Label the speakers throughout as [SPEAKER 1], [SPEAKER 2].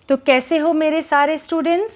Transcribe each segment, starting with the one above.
[SPEAKER 1] तो कैसे हो मेरे सारे स्टूडेंट्स।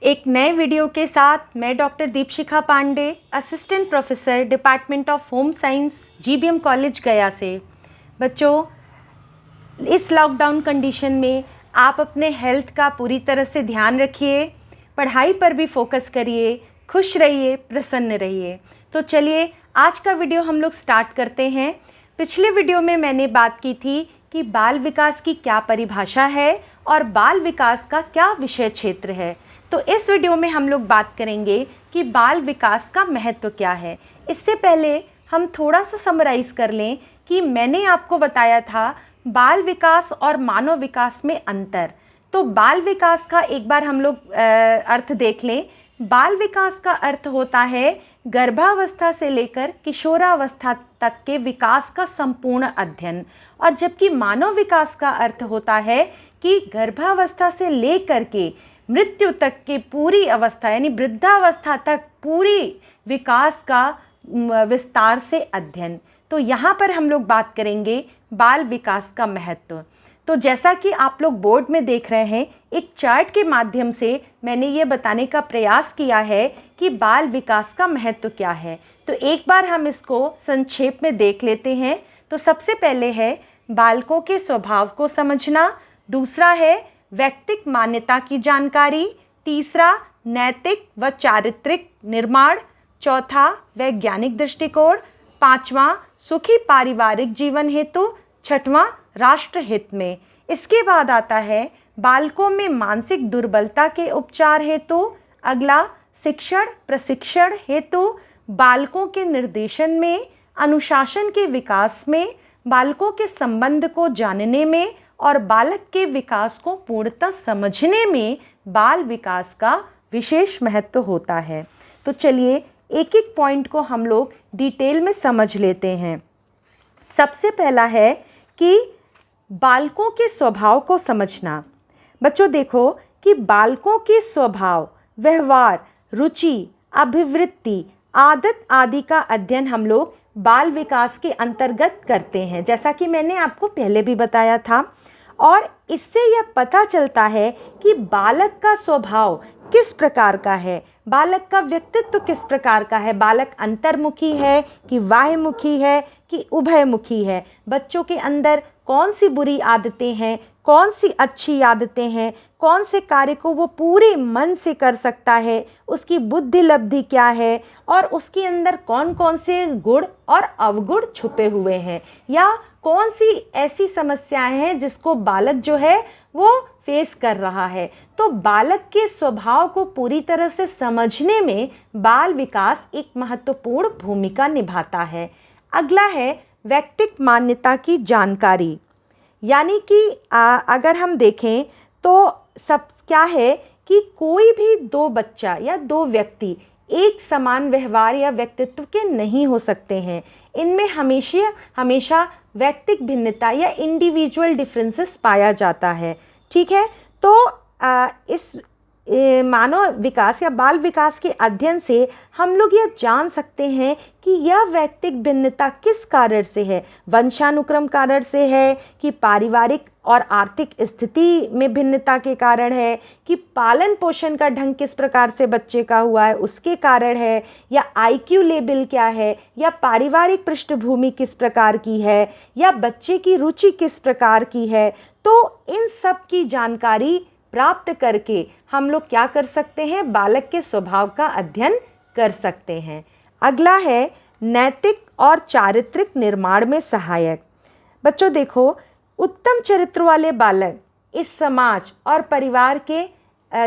[SPEAKER 1] एक नए वीडियो के साथ मैं doctor Deepshikha Pandey, assistant professor department of home science, GBM college Gaya से। बच्चों, इस लॉकडाउन कंडीशन में आप अपने हेल्थ का पूरी तरह से ध्यान रखिए, पढ़ाई पर भी फोकस करिए, खुश रहिए, प्रसन्न रहिए। तो चलिए आज का वीडियो हम लोग स्टार्ट करते हैं। पिछले वीडियो में मैंने बात की थी कि बाल विकास की क्या परिभाषा है और बाल विकास का क्या विषय क्षेत्र है। तो इस वीडियो में हम लोग बात करेंगे कि बाल विकास का महत्व क्या है। इससे पहले हम थोड़ा सा समराइज़ कर लें कि मैंने आपको बताया था बाल विकास और मानव विकास में अंतर। तो बाल विकास का एक बार हम लोग अर्थ देख लें। बाल विकास का अर्थ होता है गर्भावस्था से लेकर किशोरावस्था तक के विकास का संपूर्ण अध्ययन, और जबकि मानव विकास का अर्थ होता है कि गर्भावस्था से लेकर के मृत्यु तक की पूरी अवस्था यानी वृद्धावस्था तक पूरी विकास का विस्तार से अध्ययन। तो यहाँ पर हम लोग बात करेंगे बाल विकास का महत्व। तो जैसा कि आप लोग बोर्ड में देख रहे हैं, एक चार्ट के माध्यम से मैंने ये बताने का प्रयास किया है कि बाल विकास का महत्व क्या है। तो एक बार हम इसको संक्षेप में देख लेते हैं। तो सबसे पहले है बालकों के स्वभाव को समझना, दूसरा है व्यक्तिक मान्यता की जानकारी, तीसरा नैतिक व चारित्रिक निर्माण, चौथा वैज्ञानिक दृष्टिकोण, पांचवा सुखी पारिवारिक जीवन हेतु, छठवां राष्ट्र हित में। इसके बाद आता है बालकों में मानसिक दुर्बलता के उपचार हेतु, अगला शिक्षण प्रशिक्षण हेतु, बालकों के निर्देशन में, अनुशासन के विकास में, बालकों के संबंध को जानने में और बालक के विकास को पूर्णतः समझने में बाल विकास का विशेष महत्व होता है। तो चलिए एक एक पॉइंट को हम लोग डिटेल में समझ लेते हैं। सबसे पहला है कि बालकों के स्वभाव को समझना। बच्चों देखो कि बालकों के स्वभाव, व्यवहार, रुचि, अभिवृत्ति, आदत आदि का अध्ययन हम लोग बाल विकास के अंतर्गत करते हैं, जैसा कि मैंने आपको पहले भी बताया था। और इससे यह पता चलता है कि बालक का स्वभाव किस प्रकार का है, बालक का व्यक्तित्व किस प्रकार का है, बालक अंतर्मुखी है कि बाह्यमुखी है कि उभयमुखी है, बच्चों के अंदर कौन सी बुरी आदतें हैं, कौन सी अच्छी आदतें हैं, कौन से कार्य को वो पूरे मन से कर सकता है, उसकी बुद्धि लब्धि क्या है, और उसके अंदर कौन कौन से गुण और अवगुण छुपे हुए हैं, या कौन सी ऐसी समस्याएं हैं जिसको बालक जो है वो फेस कर रहा है। तो बालक के स्वभाव को पूरी तरह से समझने में बाल विकास एक महत्वपूर्ण भूमिका निभाता है। अगला है व्यक्तिक मान्यता की जानकारी, यानी कि अगर हम देखें तो सब क्या है कि कोई भी दो बच्चा या दो व्यक्ति एक समान व्यवहार या व्यक्तित्व के नहीं हो सकते हैं। इनमें हमेशा व्यक्तिक भिन्नता या इंडिविजुअल डिफरेंसेस पाया जाता है। ठीक है, तो इस मानव विकास या बाल विकास के अध्ययन से हम लोग यह जान सकते हैं कि यह व्यक्तिक भिन्नता किस कारण से है, वंशानुक्रम कारण से है कि पारिवारिक और आर्थिक स्थिति में भिन्नता के कारण है, कि पालन पोषण का ढंग किस प्रकार से बच्चे का हुआ है उसके कारण है, या आईक्यू लेवल क्या है, या पारिवारिक पृष्ठभूमि किस प्रकार की है, या बच्चे की रुचि किस प्रकार की है। तो इन सब की जानकारी प्राप्त करके हम लोग क्या कर सकते हैं, बालक के स्वभाव का अध्ययन कर सकते हैं। अगला है नैतिक और चारित्रिक निर्माण में सहायक। बच्चों देखो, उत्तम चरित्र वाले बालक इस समाज और परिवार के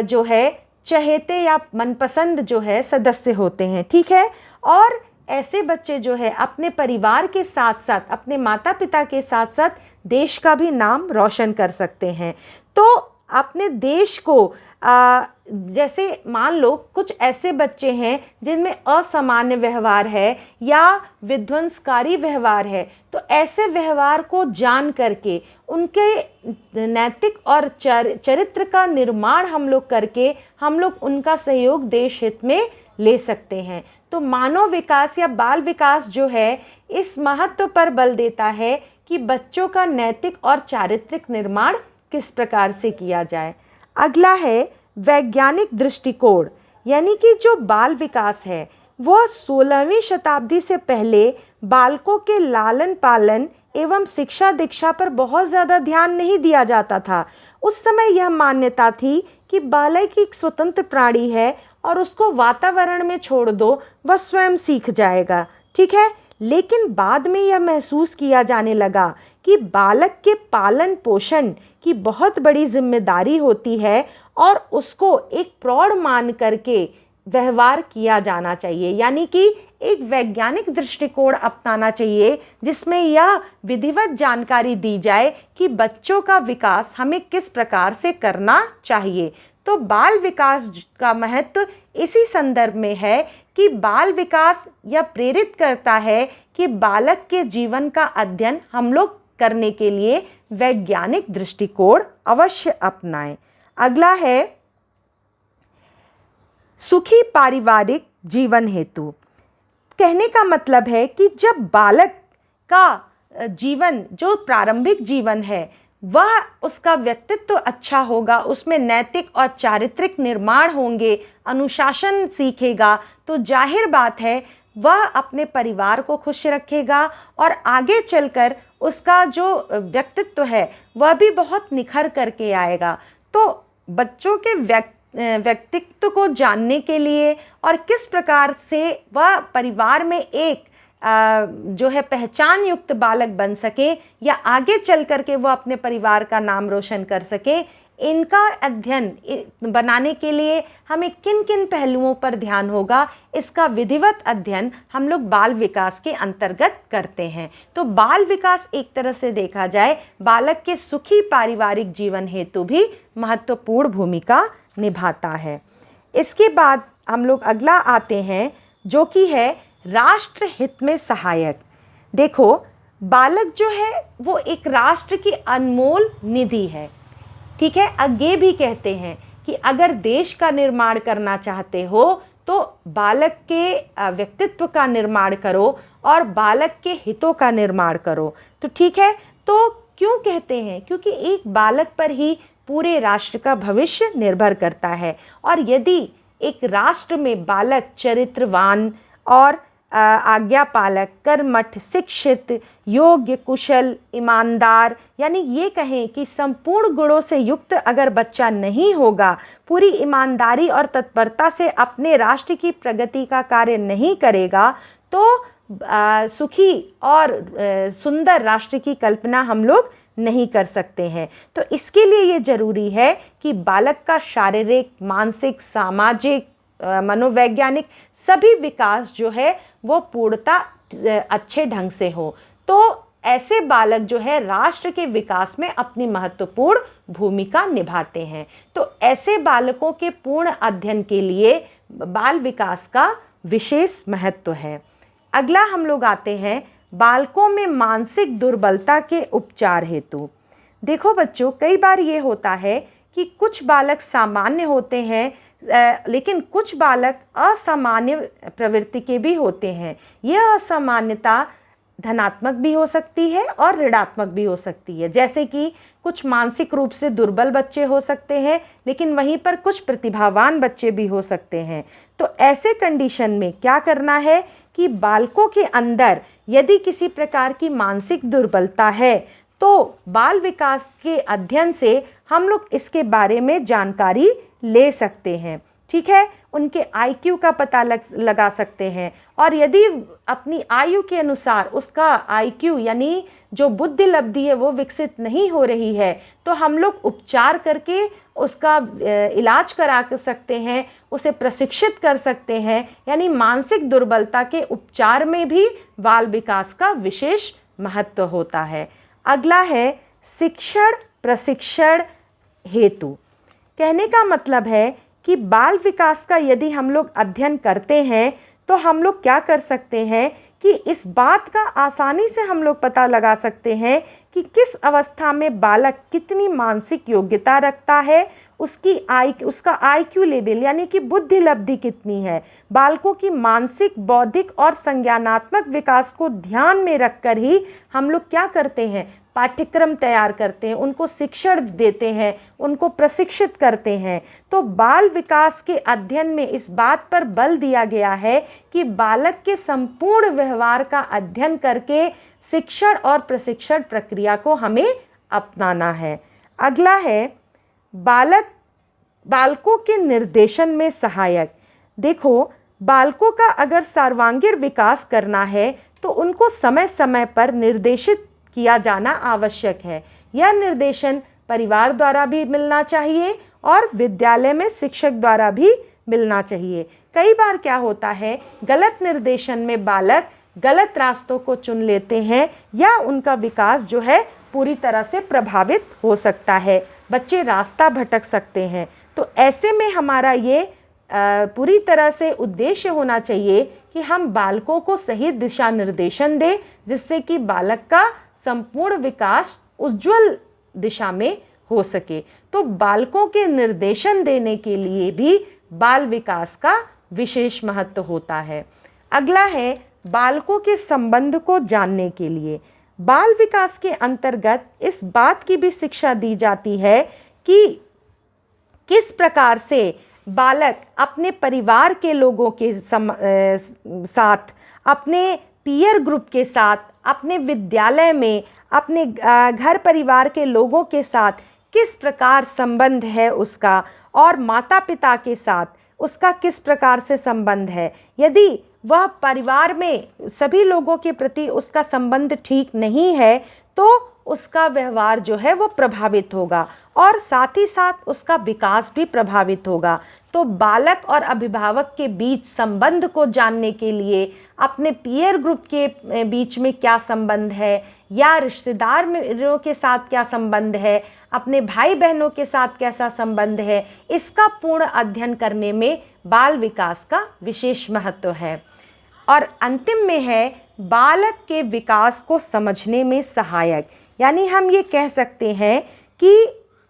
[SPEAKER 1] जो है चहेते या मनपसंद जो है सदस्य होते हैं। ठीक है, और ऐसे बच्चे जो है अपने परिवार के साथ साथ अपने माता पिता के साथ साथ देश का भी नाम रोशन कर सकते हैं। तो अपने देश को जैसे मान लो कुछ ऐसे बच्चे हैं जिनमें असामान्य व्यवहार है या विध्वंसकारी व्यवहार है, तो ऐसे व्यवहार को जान करके उनके नैतिक और चरित्र का निर्माण हम लोग करके हम लोग उनका सहयोग देश हित में ले सकते हैं। तो मानव विकास या बाल विकास जो है इस महत्व पर बल देता है कि बच्चों का नैतिक और चारित्रिक निर्माण किस प्रकार से किया जाए। अगला है वैज्ञानिक दृष्टिकोण, यानी कि जो बाल विकास है वह 16वीं शताब्दी से पहले बालकों के लालन पालन एवं शिक्षा दीक्षा पर बहुत ज़्यादा ध्यान नहीं दिया जाता था। उस समय यह मान्यता थी कि बालक एक स्वतंत्र प्राणी है और उसको वातावरण में छोड़ दो, वह स्वयं सीख जाएगा, ठीक है। लेकिन बाद में यह महसूस किया जाने लगा कि बालक के पालन पोषण की बहुत बड़ी जिम्मेदारी होती है और उसको एक प्रौढ़ मान करके व्यवहार किया जाना चाहिए, यानी कि एक वैज्ञानिक दृष्टिकोण अपनाना चाहिए जिसमें यह विधिवत जानकारी दी जाए कि बच्चों का विकास हमें किस प्रकार से करना चाहिए। तो बाल विकास का महत्व इसी संदर्भ में है कि बाल विकास यह प्रेरित करता है कि बालक के जीवन का अध्ययन हम लोग करने के लिए वैज्ञानिक दृष्टिकोण अवश्य अपनाएं। अगला है सुखी पारिवारिक जीवन हेतु। कहने का मतलब है कि जब बालक का जीवन, जो प्रारंभिक जीवन है, वह उसका व्यक्तित्व अच्छा होगा, उसमें नैतिक और चारित्रिक निर्माण होंगे, अनुशासन सीखेगा, तो जाहिर बात है वह अपने परिवार को खुश रखेगा और आगे चलकर उसका जो व्यक्तित्व है वह भी बहुत निखर करके आएगा। तो बच्चों के व्यक्तित्व को जानने के लिए और किस प्रकार से वह परिवार में एक जो है पहचान युक्त बालक बन सके या आगे चल कर के वो अपने परिवार का नाम रोशन कर सके, इनका अध्ययन बनाने के लिए हमें किन किन पहलुओं पर ध्यान होगा, इसका विधिवत अध्ययन हम लोग बाल विकास के अंतर्गत करते हैं। तो बाल विकास एक तरह से देखा जाए बालक के सुखी पारिवारिक जीवन हेतु भी महत्वपूर्ण भूमिका निभाता है। इसके बाद हम लोग अगला आते हैं जो कि है राष्ट्र हित में सहायक। देखो, बालक जो है वो एक राष्ट्र की अनमोल निधि है, ठीक है। आगे भी कहते हैं कि अगर देश का निर्माण करना चाहते हो तो बालक के व्यक्तित्व का निर्माण करो और बालक के हितों का निर्माण करो। तो ठीक है, तो क्यों कहते हैं? क्योंकि एक बालक पर ही पूरे राष्ट्र का भविष्य निर्भर करता है। और यदि एक राष्ट्र में बालक चरित्रवान और आज्ञा पालक, कर्मठ, शिक्षित, योग्य, कुशल, ईमानदार, यानी ये कहें कि संपूर्ण गुणों से युक्त अगर बच्चा नहीं होगा, पूरी ईमानदारी और तत्परता से अपने राष्ट्र की प्रगति का कार्य नहीं करेगा, तो सुखी और सुंदर राष्ट्र की कल्पना हम लोग नहीं कर सकते हैं। तो इसके लिए ये जरूरी है कि बालक का शारीरिक, मानसिक, सामाजिक, मनोवैज्ञानिक सभी विकास जो है वो पूर्णतः अच्छे ढंग से हो। तो ऐसे बालक जो है राष्ट्र के विकास में अपनी महत्वपूर्ण भूमिका निभाते हैं। तो ऐसे बालकों के पूर्ण अध्ययन के लिए बाल विकास का विशेष महत्व है। अगला हम लोग आते हैं बालकों में मानसिक दुर्बलता के उपचार हेतु। देखो बच्चों, कई बार ये होता है कि कुछ बालक सामान्य होते हैं लेकिन कुछ बालक असामान्य प्रवृत्ति के भी होते हैं। यह असामान्यता धनात्मक भी हो सकती है और ऋणात्मक भी हो सकती है। जैसे कि कुछ मानसिक रूप से दुर्बल बच्चे हो सकते हैं लेकिन वहीं पर कुछ प्रतिभावान बच्चे भी हो सकते हैं। तो ऐसे कंडीशन में क्या करना है कि बालकों के अंदर यदि किसी प्रकार की मानसिक दुर्बलता है तो बाल विकास के अध्ययन से हम लोग इसके बारे में जानकारी ले सकते हैं, ठीक है। उनके आईक्यू का पता लगा सकते हैं और यदि अपनी आयु के अनुसार उसका आईक्यू यानी जो बुद्धि लब्धि है वो विकसित नहीं हो रही है तो हम लोग उपचार करके उसका इलाज करा सकते हैं, उसे प्रशिक्षित कर सकते हैं। यानी मानसिक दुर्बलता के उपचार में भी बाल विकास का विशेष महत्व होता है। अगला है शिक्षण प्रशिक्षण हेतु। कहने का मतलब है कि बाल विकास का यदि हम लोग अध्ययन करते हैं तो हम लोग क्या कर सकते हैं कि इस बात का आसानी से हम लोग पता लगा सकते हैं कि किस अवस्था में बालक कितनी मानसिक योग्यता रखता है, उसका आईक्यू लेवल यानी कि बुद्धि लब्धि कितनी है। बालकों की मानसिक, बौद्धिक और संज्ञानात्मक विकास को ध्यान में रखकर ही हम लोग क्या करते हैं, पाठ्यक्रम तैयार करते हैं, उनको शिक्षण देते हैं, उनको प्रशिक्षित करते हैं। तो बाल विकास के अध्ययन में इस बात पर बल दिया गया है कि बालक के संपूर्ण व्यवहार का अध्ययन करके शिक्षण और प्रशिक्षण प्रक्रिया को हमें अपनाना है। अगला है बालकों के निर्देशन में सहायक। देखो, बालकों का अगर सर्वांगीण विकास करना है तो उनको समय समय पर निर्देशित किया जाना आवश्यक है। यह निर्देशन परिवार द्वारा भी मिलना चाहिए और विद्यालय में शिक्षक द्वारा भी मिलना चाहिए। कई बार क्या होता है, गलत निर्देशन में बालक गलत रास्तों को चुन लेते हैं या उनका विकास जो है पूरी तरह से प्रभावित हो सकता है, बच्चे रास्ता भटक सकते हैं। तो ऐसे में हमारा ये पूरी तरह से उद्देश्य होना चाहिए कि हम बालकों को सही दिशा निर्देशन दें, जिससे कि बालक का संपूर्ण विकास उज्जवल दिशा में हो सके। तो बालकों के निर्देशन देने के लिए भी बाल विकास का विशेष महत्व होता है। अगला है बालकों के संबंध को जानने के लिए। बाल विकास के अंतर्गत इस बात की भी शिक्षा दी जाती है कि किस प्रकार से बालक अपने परिवार के लोगों के साथ, अपने पीयर ग्रुप के साथ, अपने विद्यालय में, अपने घर परिवार के लोगों के साथ किस प्रकार संबंध है उसका, और माता पिता के साथ उसका किस प्रकार से संबंध है। यदि वह परिवार में सभी लोगों के प्रति उसका संबंध ठीक नहीं है तो उसका व्यवहार जो है वो प्रभावित होगा और साथ ही साथ उसका विकास भी प्रभावित होगा। तो बालक और अभिभावक के बीच संबंध को जानने के लिए अपने पीयर ग्रुप के बीच में क्या संबंध है, या रिश्तेदारों के साथ क्या संबंध है, अपने भाई बहनों के साथ कैसा संबंध है, इसका पूर्ण अध्ययन करने में बाल विकास का विशेष महत्व है। और अंतिम में है बालक के विकास को समझने में सहायक। यानी हम ये कह सकते हैं कि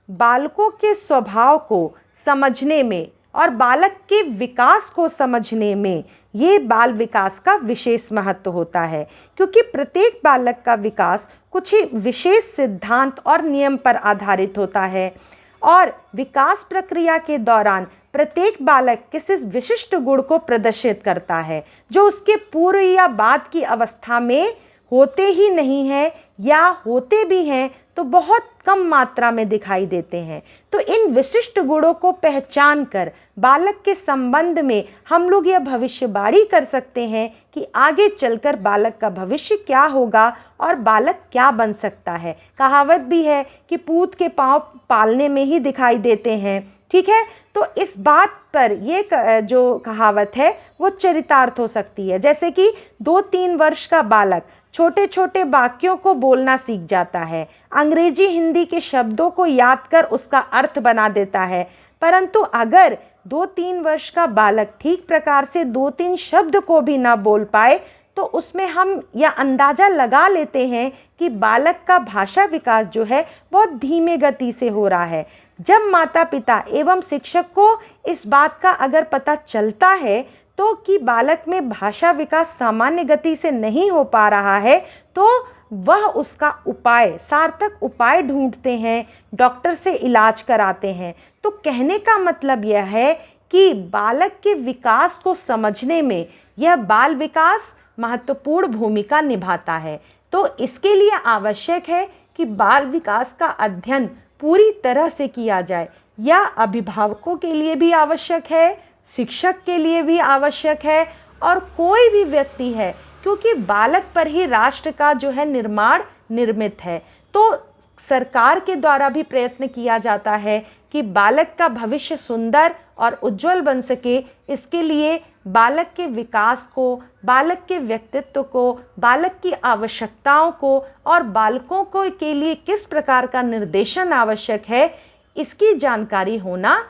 [SPEAKER 1] बालकों के स्वभाव को समझने में और बालक के विकास को समझने में ये बाल विकास का विशेष महत्व होता है, क्योंकि प्रत्येक बालक का विकास कुछ ही विशेष सिद्धांत और नियम पर आधारित होता है और विकास प्रक्रिया के दौरान प्रत्येक बालक किसी विशिष्ट गुण को प्रदर्शित करता है जो उसके पूर्व या बाद की अवस्था में होते ही नहीं हैं, या होते भी हैं तो बहुत कम मात्रा में दिखाई देते हैं। तो इन विशिष्ट गुणों को पहचान कर बालक के संबंध में हम लोग यह भविष्यवाणी कर सकते हैं कि आगे चलकर बालक का भविष्य क्या होगा और बालक क्या बन सकता है। कहावत भी है कि पूत के पाँव पालने में ही दिखाई देते हैं, ठीक है। तो इस बात पर ये जो कहावत है वो चरितार्थ हो सकती है। जैसे कि 2-3 वर्ष का बालक छोटे छोटे वाक्यों को बोलना सीख जाता है, अंग्रेजी हिंदी के शब्दों को याद कर उसका अर्थ बना देता है, परंतु अगर 2-3 वर्ष का बालक ठीक प्रकार से 2-3 शब्द को भी ना बोल पाए तो उसमें हम यह अंदाज़ा लगा लेते हैं कि बालक का भाषा विकास जो है बहुत धीमे गति से हो रहा है। जब माता पिता एवं शिक्षक को इस बात का अगर पता चलता है तो कि बालक में भाषा विकास सामान्य गति से नहीं हो पा रहा है, तो वह उसका उपाय, सार्थक उपाय ढूंढते हैं, डॉक्टर से इलाज कराते हैं। तो कहने का मतलब यह है कि बालक के विकास को समझने में यह बाल विकास महत्वपूर्ण भूमिका निभाता है। तो इसके लिए आवश्यक है कि बाल विकास का अध्ययन पूरी तरह से किया जाए। यह अभिभावकों के लिए भी आवश्यक है, शिक्षक के लिए भी आवश्यक है और कोई भी व्यक्ति है, क्योंकि बालक पर ही राष्ट्र का जो है निर्माण निर्मित है। तो सरकार के द्वारा भी प्रयत्न किया जाता है कि बालक का भविष्य सुंदर और उज्जवल बन सके। इसके लिए बालक के विकास को, बालक के व्यक्तित्व को, बालक की आवश्यकताओं को और बालकों को के लिए किस प्रकार का निर्देशन आवश्यक है, इसकी जानकारी होना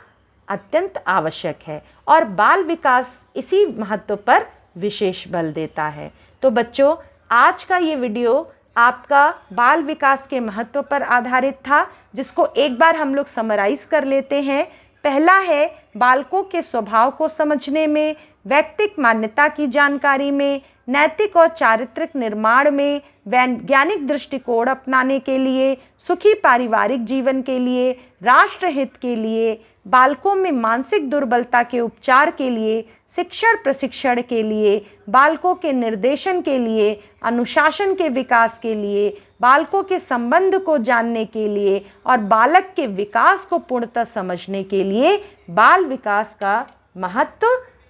[SPEAKER 1] अत्यंत आवश्यक है और बाल विकास इसी महत्व पर विशेष बल देता है। तो बच्चों, आज का ये वीडियो आपका बाल विकास के महत्व पर आधारित था, जिसको एक बार हम लोग समराइज कर लेते हैं। पहला है बालकों के स्वभाव को समझने में, व्यक्तिक मान्यता की जानकारी में, नैतिक और चारित्रिक निर्माण में वैज्ञानिक दृष्टिकोण अपनाने के लिए, सुखी पारिवारिक जीवन के लिए, राष्ट्रहित के लिए, बालकों में मानसिक दुर्बलता के उपचार के लिए, शिक्षण प्रशिक्षण के लिए, बालकों के निर्देशन के लिए, अनुशासन के विकास के लिए, बालकों के संबंध को जानने के लिए और बालक के विकास को पूर्णतः समझने के लिए बाल विकास का महत्व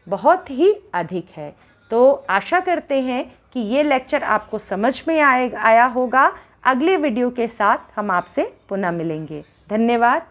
[SPEAKER 1] बहुत ही अधिक है। तो आशा करते हैं कि ये लेक्चर आपको समझ में आया होगा। अगले वीडियो के साथ हम आपसे पुनः मिलेंगे। धन्यवाद।